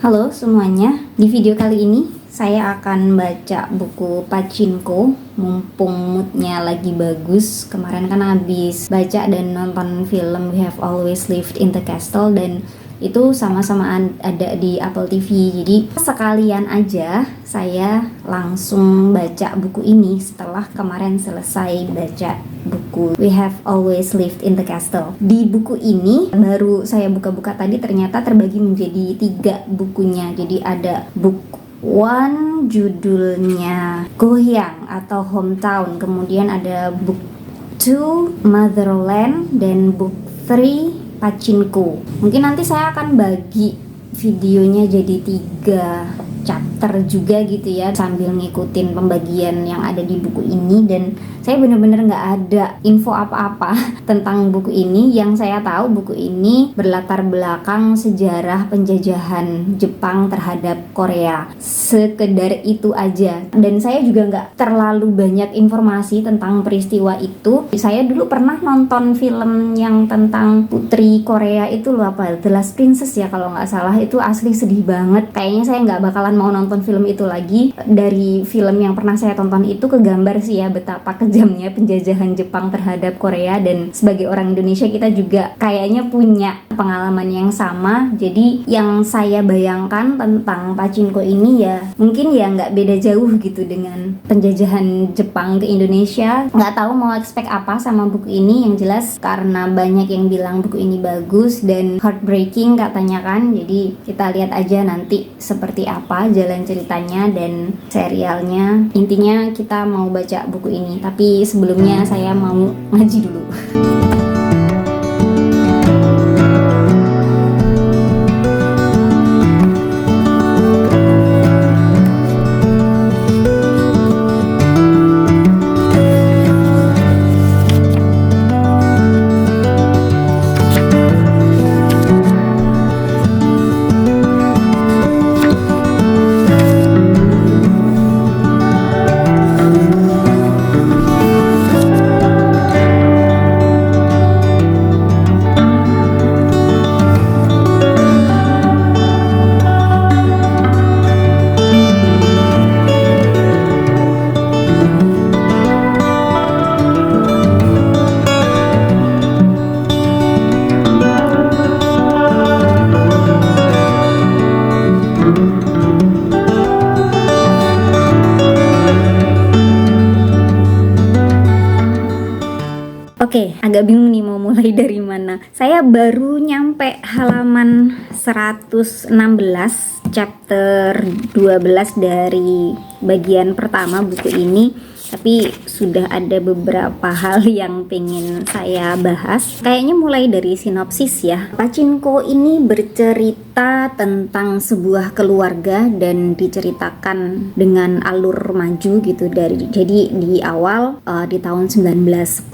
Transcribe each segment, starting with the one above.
Halo semuanya, di video kali ini saya akan baca buku Pachinko. Mumpung moodnya lagi bagus, kemarin kan habis baca dan nonton film We Have Always Lived in the Castle, dan itu sama-sama ada di Apple TV. Jadi sekalian aja saya langsung baca buku ini setelah kemarin selesai baca buku We Have Always Lived in the Castle. Di buku ini baru saya buka-buka tadi, ternyata terbagi menjadi 3 bukunya. Jadi ada buku 1 judulnya Gohyang atau Hometown, kemudian ada book 2 Motherland, dan book 3 Pachinko. Mungkin nanti saya akan bagi videonya jadi 3 chapter juga gitu ya, sambil ngikutin pembagian yang ada di buku ini. Dan saya benar-benar nggak ada info apa-apa tentang buku ini. Yang saya tahu, buku ini berlatar belakang sejarah penjajahan Jepang terhadap Korea, sekedar itu aja. Dan saya juga nggak terlalu banyak informasi tentang peristiwa itu. Saya dulu pernah nonton film yang tentang putri Korea itu loh, apa, The Last Princess ya kalau nggak salah. Itu asli sedih banget. Kayaknya saya nggak bakalan mau nonton film itu lagi. Dari film yang pernah saya tonton itu kegambar sih ya betapa kejamnya penjajahan Jepang terhadap Korea. Dan sebagai orang Indonesia kita juga kayaknya punya pengalaman yang sama. Jadi yang saya bayangkan tentang Pachinko ini ya mungkin ya nggak beda jauh gitu dengan penjajahan Jepang ke Indonesia. Nggak tahu mau expect apa sama buku ini. Yang jelas karena banyak yang bilang buku ini bagus dan heartbreaking katanya kan. Jadi kita lihat aja nanti seperti apa jalan ceritanya dan serialnya. Intinya kita mau baca buku ini, tapi sebelumnya saya mau ngaji dulu. Oke, agak bingung nih mau mulai dari mana. Saya baru nyampe halaman 116, chapter 12 dari bagian pertama buku ini. Tapi sudah ada beberapa hal yang pengen saya bahas. Kayaknya mulai dari sinopsis ya. Pachinko ini bercerita tentang sebuah keluarga dan diceritakan dengan alur maju gitu. Jadi di awal di tahun 1910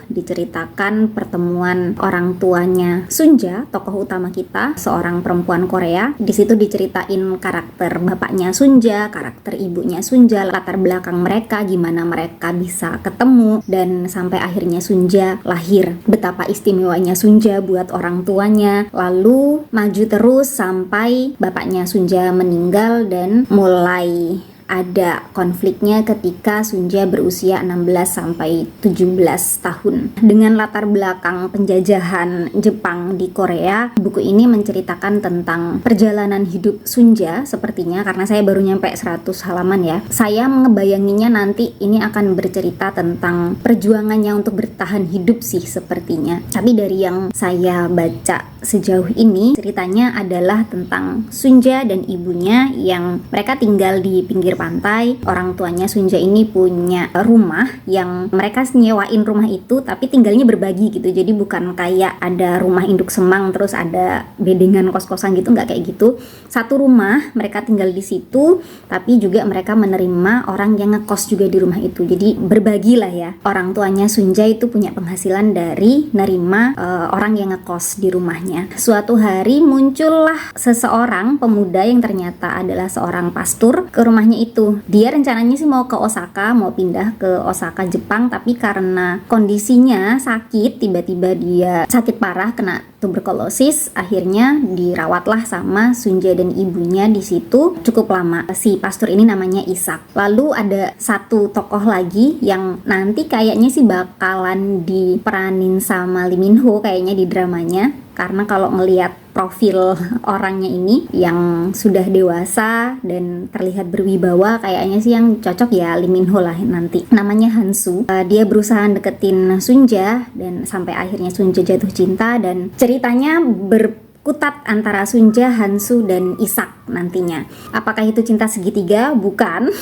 diceritakan pertemuan orang tuanya Sunja, tokoh utama kita, seorang perempuan Korea. Di situ diceritain karakter bapaknya Sunja, karakter ibunya Sunja, latar belakang mereka, gimana mereka bisa ketemu, dan sampai akhirnya Sunja lahir. Betapa istimewanya Sunja buat orang tuanya. Lalu maju terus sampai bapaknya Sunja meninggal dan mulai ada konfliknya ketika Sunja berusia 16 sampai 17 tahun. Dengan latar belakang penjajahan Jepang di Korea, buku ini menceritakan tentang perjalanan hidup Sunja sepertinya, karena saya baru nyampe 100 halaman ya. Saya ngebayanginnya nanti ini akan bercerita tentang perjuangannya untuk bertahan hidup sih sepertinya. Tapi dari yang saya baca sejauh ini, ceritanya adalah tentang Sunja dan ibunya yang mereka tinggal di pinggir pantai. Orang tuanya Sunja ini punya rumah yang mereka nyewain rumah itu, tapi tinggalnya berbagi gitu. Jadi bukan kayak ada rumah induk semang terus ada bedengan kos-kosan gitu, nggak kayak gitu. Satu rumah mereka tinggal di situ, tapi juga mereka menerima orang yang ngekos juga di rumah itu. Jadi berbagi lah ya. Orang tuanya Sunja itu punya penghasilan dari nerima orang yang ngekos di rumahnya. Suatu hari muncullah seseorang pemuda yang ternyata adalah seorang pastor ke rumahnya itu. Dia rencananya sih mau ke Osaka, mau pindah ke Osaka Jepang, tapi karena kondisinya sakit, tiba-tiba dia sakit parah kena tuberkulosis, akhirnya dirawatlah sama Sunja dan ibunya di situ cukup lama. Si pastor ini namanya Isak. Lalu ada satu tokoh lagi yang nanti kayaknya sih bakalan diperanin sama Lee Min Ho kayaknya di dramanya, karena kalau ngelihat profil orangnya ini yang sudah dewasa dan terlihat berwibawa, kayaknya sih yang cocok ya Lee Min Ho lah nanti. Namanya Hansu. Dia berusaha deketin Sunja dan sampai akhirnya Sunja jatuh cinta, dan ceritanya berkutat antara Sunja, Hansu, dan Isak nantinya. Apakah itu cinta segitiga? Bukan.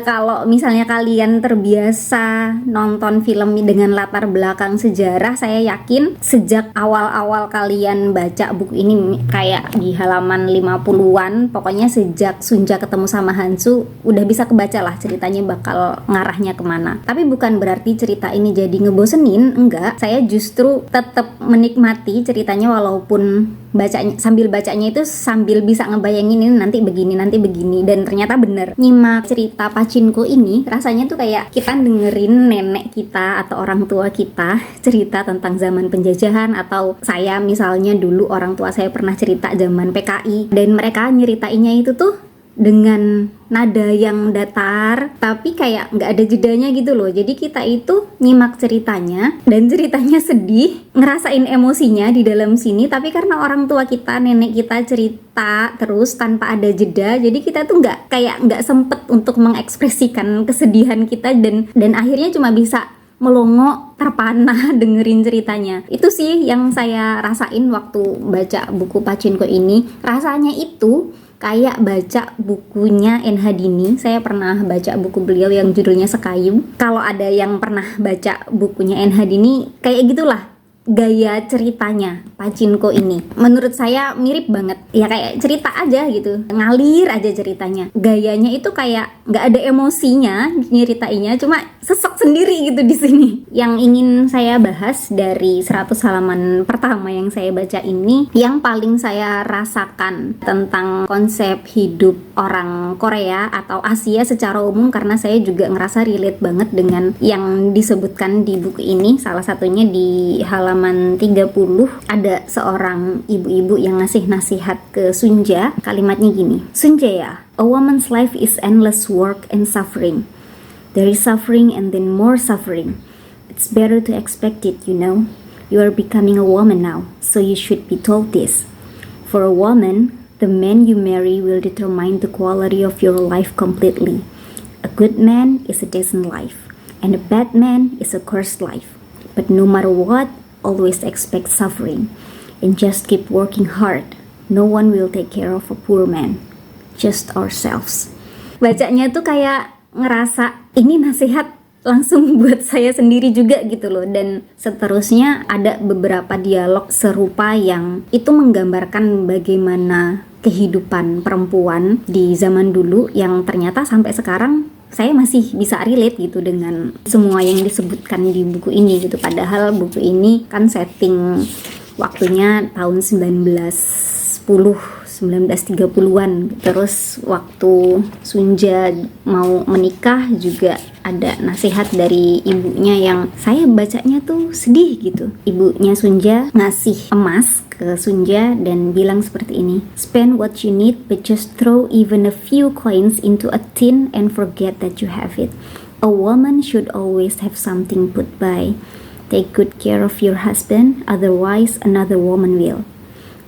Kalau misalnya kalian terbiasa nonton film dengan latar belakang sejarah, saya yakin sejak awal-awal kalian baca buku ini, kayak di halaman 50-an, pokoknya sejak Sunja ketemu sama Hansu, udah bisa kebaca lah ceritanya bakal ngarahnya kemana. Tapi bukan berarti cerita ini jadi ngebosenin, enggak. Saya justru tetap menikmati ceritanya, walaupun bacanya, sambil bacanya itu sambil bisa ngebayangin ini nanti begini, dan ternyata bener. Nyimak cerita Pachinko ini rasanya tuh kayak kita dengerin nenek kita atau orang tua kita cerita tentang zaman penjajahan, atau saya misalnya dulu orang tua saya pernah cerita zaman PKI, dan mereka nyeritainnya itu tuh dengan nada yang datar tapi kayak nggak ada jedanya gitu loh. Jadi kita itu nyimak ceritanya, dan ceritanya sedih, ngerasain emosinya di dalam sini, tapi karena orang tua kita, nenek kita cerita terus tanpa ada jeda, jadi kita tuh nggak sempet untuk mengekspresikan kesedihan kita, dan akhirnya cuma bisa melongo terpana dengerin ceritanya. Itu sih yang saya rasain waktu baca buku Pachinko ini. Rasanya itu kayak baca bukunya N. Hadini. Saya pernah baca buku beliau yang judulnya Sekayu. Kalau ada yang pernah baca bukunya N. Hadini, kayak gitulah gaya ceritanya Pachinko ini. Menurut saya mirip banget. Ya kayak cerita aja gitu, ngalir aja ceritanya. Gayanya itu kayak nggak ada emosinya nyeritainnya, cuma sesek sendiri gitu di sini. Yang ingin saya bahas dari 100 halaman pertama yang saya baca ini, yang paling saya rasakan tentang konsep hidup orang Korea atau Asia secara umum, karena saya juga ngerasa relate banget dengan yang disebutkan di buku ini. Salah satunya di halaman 30 ada seorang ibu-ibu yang ngasih nasihat ke Sunja. Kalimatnya gini, Sunjaya, a woman's life is endless work and suffering. There is suffering and then more suffering. It's better to expect it, you know. You are becoming a woman now, so you should be told this. For a woman, the man you marry will determine the quality of your life completely. A good man is a decent life, and a bad man is a cursed life. But no matter what, always expect suffering, and just keep working hard. No one will take care of a poor man, just ourselves. Bacanya tuh kayak ngerasa ini nasihat langsung buat saya sendiri juga gitu loh. Dan seterusnya ada beberapa dialog serupa yang itu menggambarkan bagaimana kehidupan perempuan di zaman dulu, yang ternyata sampai sekarang saya masih bisa relate gitu dengan semua yang disebutkan di buku ini gitu. Padahal buku ini kan setting waktunya tahun 1930-an. Terus waktu Sunja mau menikah juga ada nasihat dari ibunya yang saya bacanya tuh sedih gitu. Ibunya Sunja ngasih emas ke Sunja dan bilang seperti ini, spend what you need but just throw even a few coins into a tin and forget that you have it. A woman should always have something put by. Take good care of your husband, otherwise another woman will.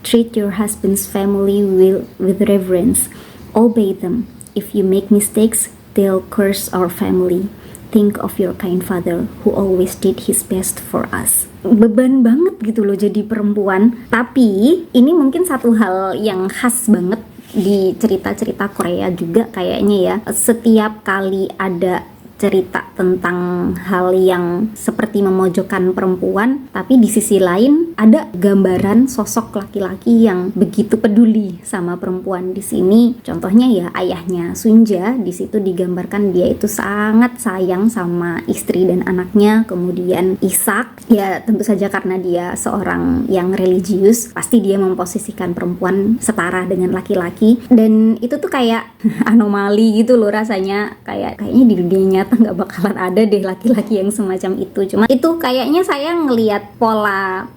Treat your husband's family with reverence. Obey them. If you make mistakes, they'll curse our family. Think of your kind father who always did his best for us. Beban banget gitu loh jadi perempuan. Tapi ini mungkin satu hal yang khas banget di cerita-cerita Korea juga kayaknya ya. Setiap kali ada cerita tentang hal yang seperti memojokkan perempuan, tapi di sisi lain ada gambaran sosok laki-laki yang begitu peduli sama perempuan. Di sini contohnya ya ayahnya Sunja, di situ digambarkan dia itu sangat sayang sama istri dan anaknya. Kemudian Ishak, ya tentu saja karena dia seorang yang religius, pasti dia memposisikan perempuan setara dengan laki-laki, dan itu tuh kayak anomali gitu loh rasanya, kayaknya di dunia nyata nggak bakalan ada deh laki-laki yang semacam itu. Cuma itu kayaknya saya ngelihat pola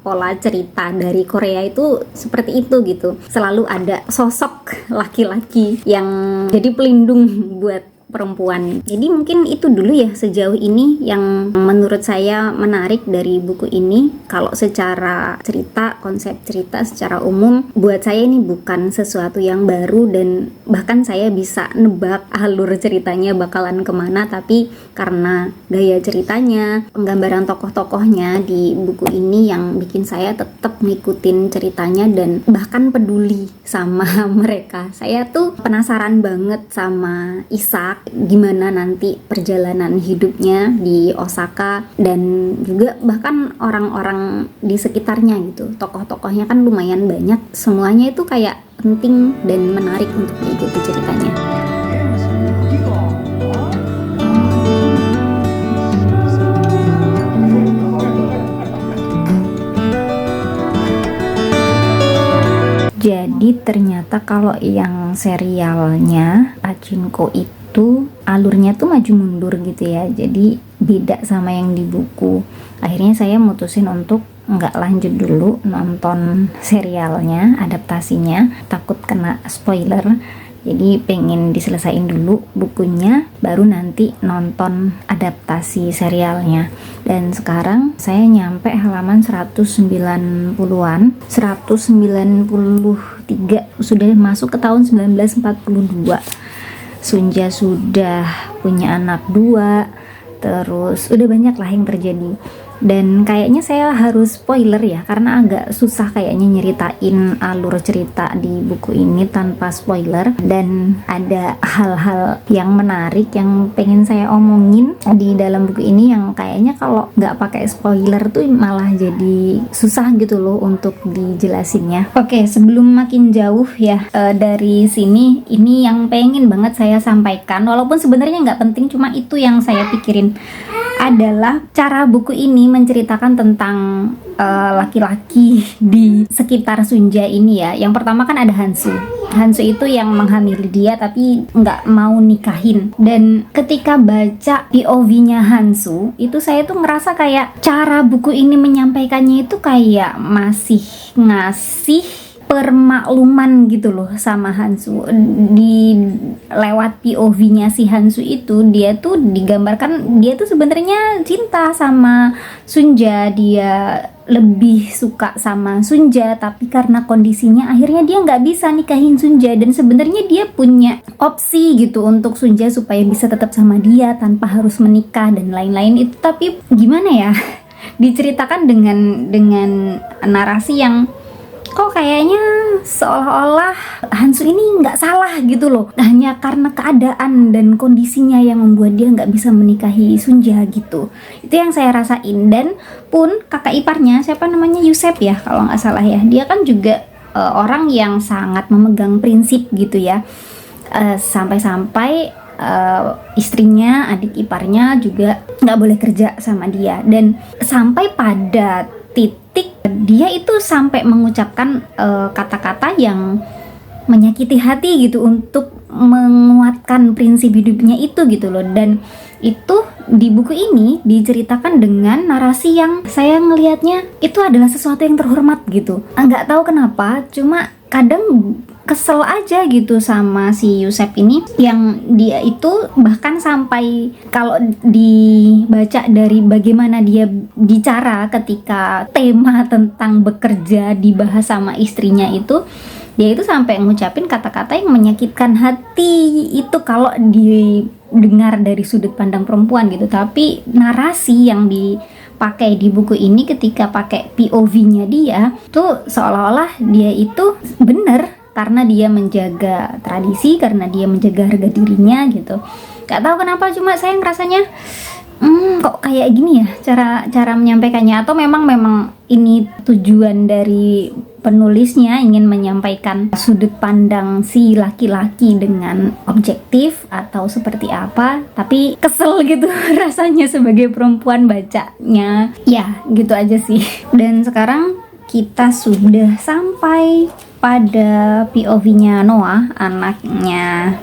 cerita dari Korea itu seperti itu gitu, selalu ada sosok laki-laki yang jadi pelindung buat perempuan. Jadi mungkin itu dulu ya sejauh ini yang menurut saya menarik dari buku ini. Kalau secara cerita, konsep cerita secara umum buat saya ini bukan sesuatu yang baru, dan bahkan saya bisa nebak alur ceritanya bakalan kemana, tapi karena gaya ceritanya, penggambaran tokoh-tokohnya di buku ini yang bikin saya tetap ngikutin ceritanya dan bahkan peduli sama mereka. Saya tuh penasaran banget sama Ishak, gimana nanti perjalanan hidupnya di Osaka, dan juga bahkan orang-orang di sekitarnya gitu. Tokoh-tokohnya kan lumayan banyak, semuanya itu kayak penting dan menarik untuk diikuti ceritanya. Jadi ternyata kalau yang serialnya Pachinko itu alurnya tuh maju mundur gitu ya, jadi beda sama yang di buku. Akhirnya saya mutusin untuk nggak lanjut dulu nonton serialnya, adaptasinya, takut kena spoiler. Jadi pengen diselesain dulu bukunya, baru nanti nonton adaptasi serialnya. Dan sekarang saya nyampe halaman 190-an, 193, sudah masuk ke tahun 1942. Sunja sudah punya anak 2, terus udah banyak lah yang terjadi. Dan kayaknya saya harus spoiler ya, karena agak susah kayaknya nyeritain alur cerita di buku ini tanpa spoiler. Dan ada hal-hal yang menarik yang pengen saya omongin di dalam buku ini yang kayaknya kalau nggak pakai spoiler tuh malah jadi susah gitu loh untuk dijelasinnya. Oke, sebelum makin jauh ya dari sini, ini yang pengen banget saya sampaikan, walaupun sebenarnya nggak penting, cuma itu yang saya pikirin, adalah cara buku ini menceritakan tentang laki-laki di sekitar Sunja ini ya. Yang pertama kan ada Hansu. Hansu itu yang menghamili dia tapi nggak mau nikahin. Dan ketika baca POV-nya Hansu, itu saya tuh ngerasa kayak cara buku ini menyampaikannya itu kayak masih ngasih permakluman gitu loh sama Hansu. Di lewat POV-nya si Hansu itu, dia tuh digambarkan dia tuh sebenarnya cinta sama Sunja, dia lebih suka sama Sunja, tapi karena kondisinya akhirnya dia nggak bisa nikahin Sunja. Dan sebenarnya dia punya opsi gitu untuk Sunja supaya bisa tetap sama dia tanpa harus menikah dan lain-lain itu. Tapi gimana ya, diceritakan dengan narasi yang kok kayaknya seolah-olah Hansu ini nggak salah gitu loh, hanya karena keadaan dan kondisinya yang membuat dia nggak bisa menikahi Sunja gitu. Itu yang saya rasain. Dan pun kakak iparnya, siapa namanya, Yusep ya kalau nggak salah ya, dia kan juga orang yang sangat memegang prinsip gitu ya, sampai-sampai istrinya, adik iparnya juga nggak boleh kerja sama dia. Dan sampai pada titik dia itu sampai mengucapkan kata-kata yang menyakiti hati gitu untuk menguatkan prinsip hidupnya itu gitu loh. Dan itu di buku ini diceritakan dengan narasi yang saya ngelihatnya itu adalah sesuatu yang terhormat gitu. Nggak tahu kenapa, cuma kadang kesel aja gitu sama si Yusep ini, yang dia itu bahkan sampai kalau dibaca dari bagaimana dia bicara ketika tema tentang bekerja dibahas sama istrinya itu, dia itu sampai ngucapin kata-kata yang menyakitkan hati itu kalau didengar dari sudut pandang perempuan gitu. Tapi narasi yang dipakai di buku ini ketika pakai POV-nya dia tuh seolah-olah dia itu bener karena dia menjaga tradisi, karena dia menjaga harga dirinya gitu. Gak tahu kenapa, cuma saya ngerasanya kok kayak gini ya cara menyampaikannya, atau memang ini tujuan dari penulisnya ingin menyampaikan sudut pandang si laki-laki dengan objektif atau seperti apa, tapi kesel gitu rasanya sebagai perempuan bacanya. Ya gitu aja sih. Dan sekarang kita sudah sampai pada POV-nya Noah, anaknya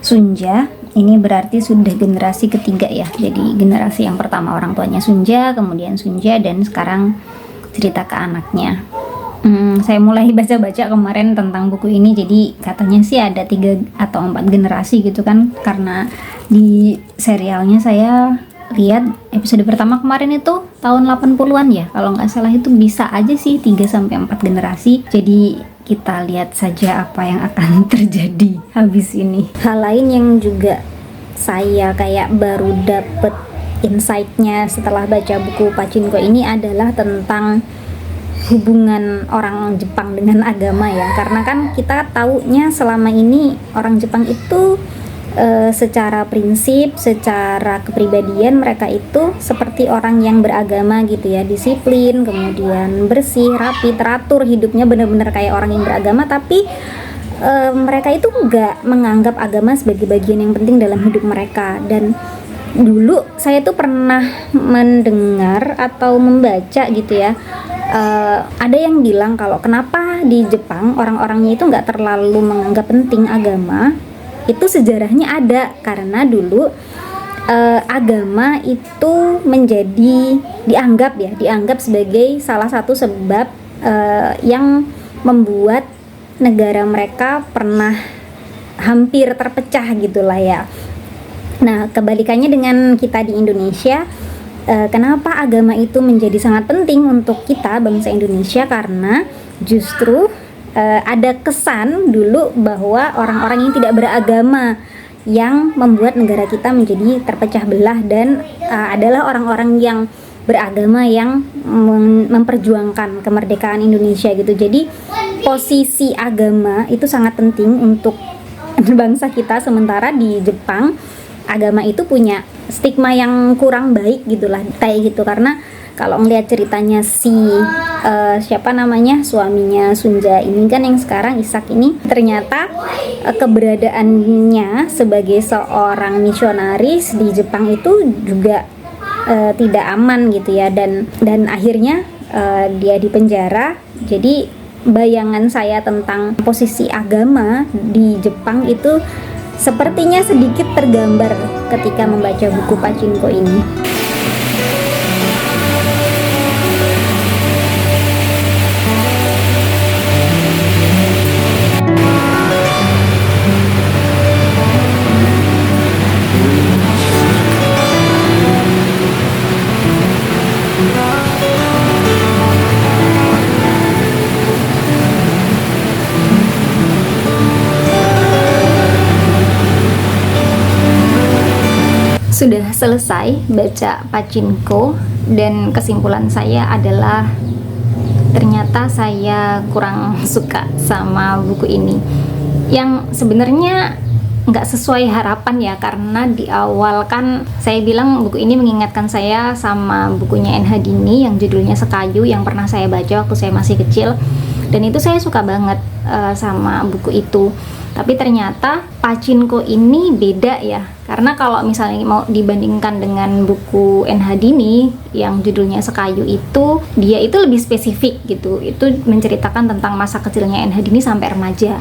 Sunja. Ini berarti sudah generasi ketiga ya. Jadi generasi yang pertama orang tuanya Sunja, kemudian Sunja, dan sekarang cerita ke anaknya. Saya mulai baca-baca kemarin tentang buku ini, jadi katanya sih ada 3 atau 4 generasi gitu kan, karena di serialnya saya lihat episode pertama kemarin itu tahun 80-an ya, kalau nggak salah. Itu bisa aja sih 3-4 generasi. Jadi kita lihat saja apa yang akan terjadi habis ini. Hal lain yang juga saya kayak baru dapet insight-nya setelah baca buku Pachinko ini adalah tentang hubungan orang Jepang dengan agama ya. Karena kan kita taunya selama ini orang Jepang itu secara prinsip, secara kepribadian mereka itu seperti orang yang beragama gitu ya, disiplin, kemudian bersih, rapi, teratur, hidupnya benar-benar kayak orang yang beragama. Tapi mereka itu nggak menganggap agama sebagai bagian yang penting dalam hidup mereka. Dan dulu saya tuh pernah mendengar atau membaca gitu ya, ada yang bilang kalau kenapa di Jepang orang-orangnya itu nggak terlalu menganggap penting agama. Itu sejarahnya ada, karena dulu agama itu dianggap sebagai salah satu sebab yang membuat negara mereka pernah hampir terpecah gitulah ya. Nah, kebalikannya dengan kita di Indonesia, kenapa agama itu menjadi sangat penting untuk kita bangsa Indonesia? Karena justru ada kesan dulu bahwa orang-orang yang tidak beragama yang membuat negara kita menjadi terpecah belah, dan adalah orang-orang yang beragama yang memperjuangkan kemerdekaan Indonesia gitu. Jadi posisi agama itu sangat penting untuk bangsa kita, sementara di Jepang agama itu punya stigma yang kurang baik gitulah, kayak gitu. Karena kalau ngelihat ceritanya si suaminya Sunja ini kan yang sekarang Isak ini, ternyata keberadaannya sebagai seorang misionaris di Jepang itu juga tidak aman gitu ya, dan akhirnya dia dipenjara. Jadi bayangan saya tentang posisi agama di Jepang itu sepertinya sedikit tergambar ketika membaca buku Pachinko ini. Sudah selesai baca Pachinko, dan kesimpulan saya adalah ternyata saya kurang suka sama buku ini, yang sebenarnya nggak sesuai harapan ya. Karena di awal kan saya bilang buku ini mengingatkan saya sama bukunya N. Hadini yang judulnya Sekayu, yang pernah saya baca waktu saya masih kecil, dan itu saya suka banget sama buku itu. Tapi ternyata Pachinko ini beda ya, karena kalau misalnya mau dibandingkan dengan buku N. Hadini yang judulnya Sekayu itu, dia itu lebih spesifik gitu. Itu menceritakan tentang masa kecilnya N. Hadini sampai remaja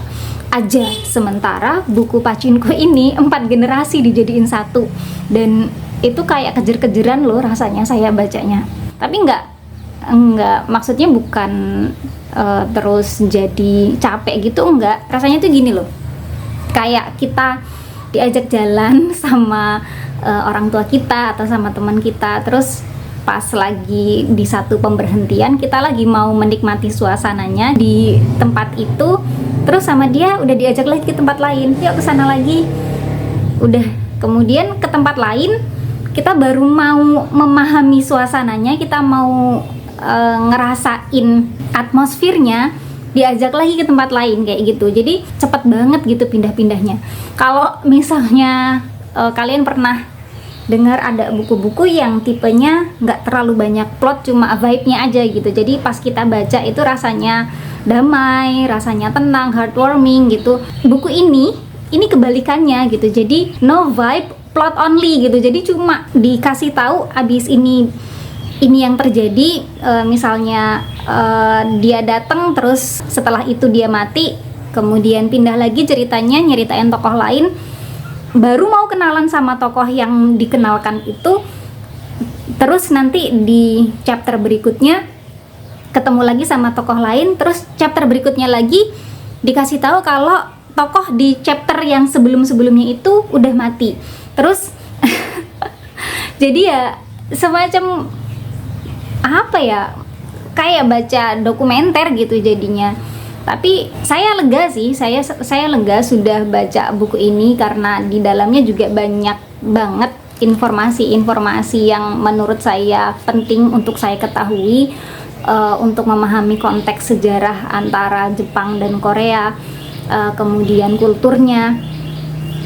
aja. Sementara buku Pachinko ini 4 generasi dijadiin satu, dan itu kayak kejer-kejeran loh rasanya saya bacanya. Tapi enggak maksudnya bukan terus jadi capek gitu, enggak. Rasanya tuh gini loh, kayak kita diajak jalan sama orang tua kita atau sama teman kita, terus pas lagi di satu pemberhentian kita lagi mau menikmati suasananya di tempat itu, terus sama dia udah diajak lagi ke tempat lain, yuk ke sana lagi. Udah kemudian ke tempat lain kita baru mau memahami suasananya, kita mau ngerasain atmosfernya, diajak lagi ke tempat lain kayak gitu. Jadi cepet banget gitu pindah-pindahnya. Kalau misalnya kalian pernah dengar ada buku-buku yang tipenya nggak terlalu banyak plot, cuma vibe-nya aja gitu. Jadi pas kita baca itu rasanya damai, rasanya tenang, heartwarming gitu. Buku ini kebalikannya gitu. Jadi no vibe, plot only gitu. Jadi cuma dikasih tahu abis ini yang terjadi, misalnya dia datang terus setelah itu dia mati, kemudian pindah lagi ceritanya nyeritain tokoh lain, baru mau kenalan sama tokoh yang dikenalkan itu, terus nanti di chapter berikutnya ketemu lagi sama tokoh lain, terus chapter berikutnya lagi dikasih tahu kalau tokoh di chapter yang sebelum-sebelumnya itu udah mati. Terus jadi ya semacam apa ya, kayak baca dokumenter gitu jadinya. Tapi saya lega sih, saya lega sudah baca buku ini karena di dalamnya juga banyak banget informasi-informasi yang menurut saya penting untuk saya ketahui, untuk memahami konteks sejarah antara Jepang dan Korea, kemudian kulturnya.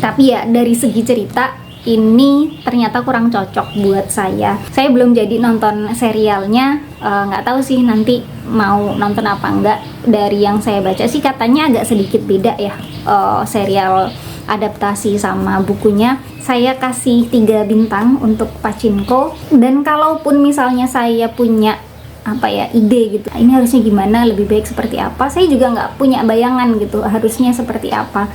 Tapi ya dari segi cerita ini ternyata kurang cocok buat saya. Saya belum jadi nonton serialnya, nggak tahu sih nanti mau nonton apa enggak. Dari yang saya baca sih katanya agak sedikit beda ya, serial adaptasi sama bukunya. Saya kasih 3 bintang untuk Pachinko. Dan kalaupun misalnya saya punya apa ya, ide gitu, ini harusnya gimana, lebih baik seperti apa, saya juga nggak punya bayangan gitu harusnya seperti apa.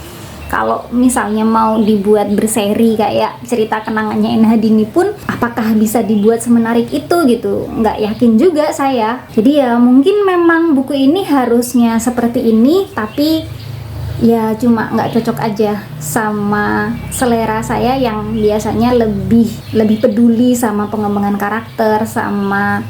Kalau misalnya mau dibuat berseri kayak cerita kenangannya Enha Dini pun, apakah bisa dibuat semenarik itu gitu? Nggak yakin juga saya. Jadi ya mungkin memang buku ini harusnya seperti ini, tapi ya cuma nggak cocok aja sama selera saya yang biasanya lebih peduli sama pengembangan karakter, sama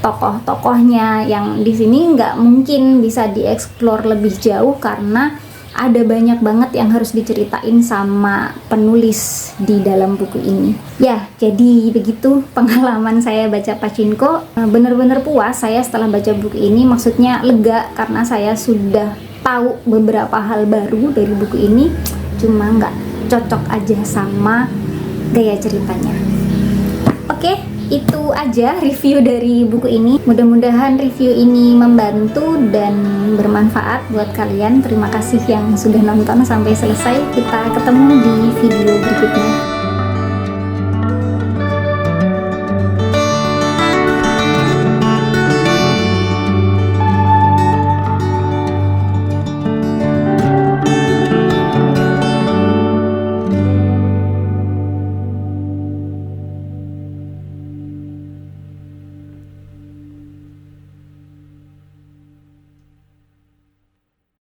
tokoh-tokohnya, yang di sini nggak mungkin bisa dieksplor lebih jauh karena ada banyak banget yang harus diceritain sama penulis di dalam buku ini. Ya, jadi begitu pengalaman saya baca Pachinko. Bener-bener puas saya setelah baca buku ini, maksudnya lega karena saya sudah tahu beberapa hal baru dari buku ini, cuma nggak cocok aja sama gaya ceritanya. Oke, itu aja review dari buku ini. Mudah-mudahan review ini membantu dan bermanfaat buat kalian. Terima kasih yang sudah nonton sampai selesai. Kita ketemu di video berikutnya.